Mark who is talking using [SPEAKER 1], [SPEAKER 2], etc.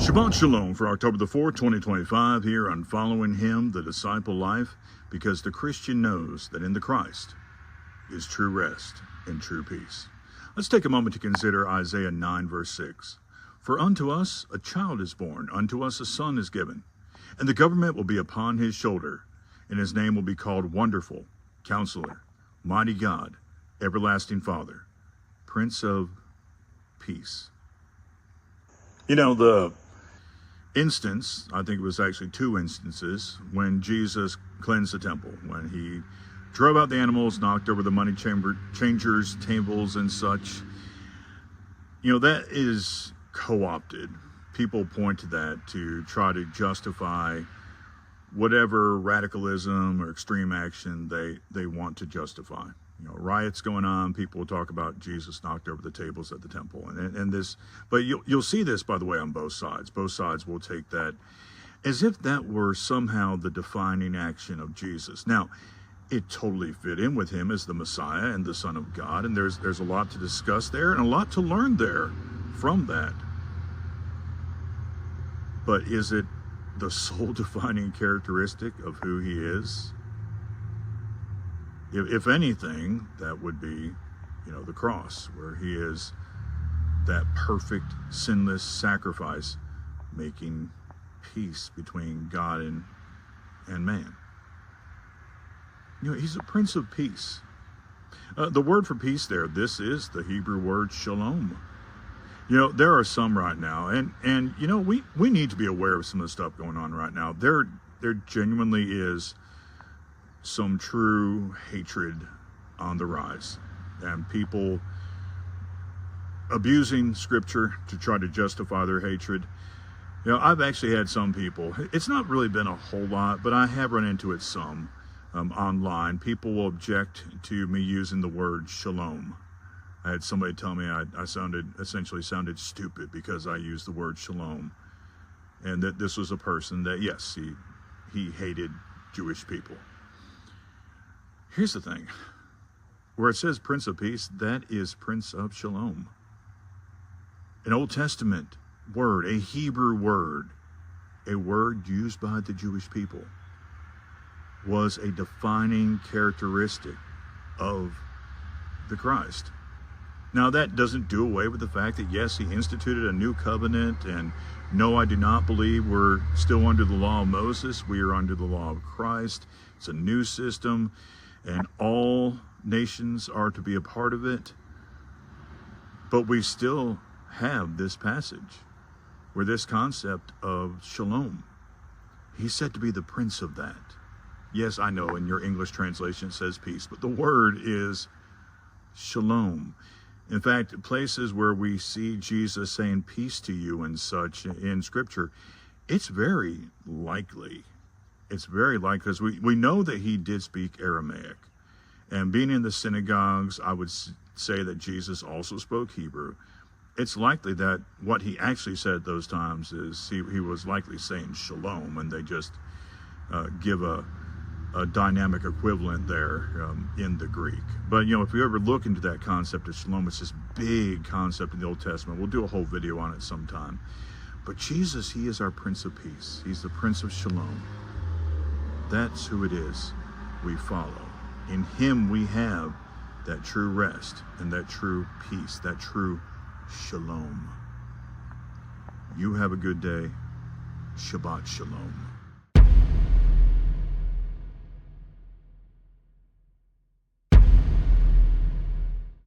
[SPEAKER 1] Shabbat Shalom for October the 4th, 2025, here on Following Him, the Disciple Life, because the Christian knows that in the Christ is true rest and true peace. Let's take a moment to consider Isaiah 9, verse 6. For unto us a child is born, unto us a son is given, and the government will be upon his shoulder, and his name will be called Wonderful, Counselor, Mighty God, Everlasting Father, Prince of Peace. You know, the instance, I think it was actually two instances, when Jesus cleansed the temple, when he drove out the animals, knocked over the money changers' tables and such. You know, that is co-opted. People point to that to try to justify whatever radicalism or extreme action they want to justify. You know, riots going on, people will talk about Jesus knocked over the tables at the temple. And this, but you'll see this, by the way, on both sides. Both sides will take that as if that were somehow the defining action of Jesus. Now, it totally fit in with him as the Messiah and the Son of God, and there's a lot to discuss there and a lot to learn there from that. But is it the sole defining characteristic of who he is? If anything, that would be, you know, the cross, where he is that perfect, sinless sacrifice, making peace between God and man. You know, he's a Prince of Peace. The word for peace there, this is the Hebrew word shalom. You know, there are some right now, and you know, we need to be aware of some of the stuff going on right now. There genuinely is some true hatred on the rise, and people abusing scripture to try to justify their hatred. You know, I've actually had some people, it's not really been a whole lot, but I have run into it some online. People will object to me using the word shalom. I had somebody tell me I essentially sounded stupid because I used the word shalom, and that this was a person that, yes, he hated Jewish people. Here's the thing. Where it says Prince of Peace, that is Prince of Shalom. An Old Testament word, a Hebrew word, a word used by the Jewish people, was a defining characteristic of the Christ. Now, that doesn't do away with the fact that, yes, he instituted a new covenant, and no, I do not believe we're still under the law of Moses. We are under the law of Christ. It's a new system, and all nations are to be a part of it. But we still have this passage where this concept of shalom, he's said to be the prince of that. Yes, I know in your English translation it says peace, but the word is shalom. In fact, places where we see Jesus saying peace to you and such in Scripture, it's very likely. It's very likely, because we know that he did speak Aramaic. And being in the synagogues, I would say that Jesus also spoke Hebrew. It's likely that what he actually said at those times is he was likely saying shalom, and they just give a dynamic equivalent there in the Greek. But, you know, if you ever look into that concept of shalom, it's this big concept in the Old Testament. We'll do a whole video on it sometime. But Jesus, he is our Prince of Peace. He's the Prince of Shalom. That's who it is we follow. In him we have that true rest and that true peace, that true shalom. You have a good day. Shabbat Shalom.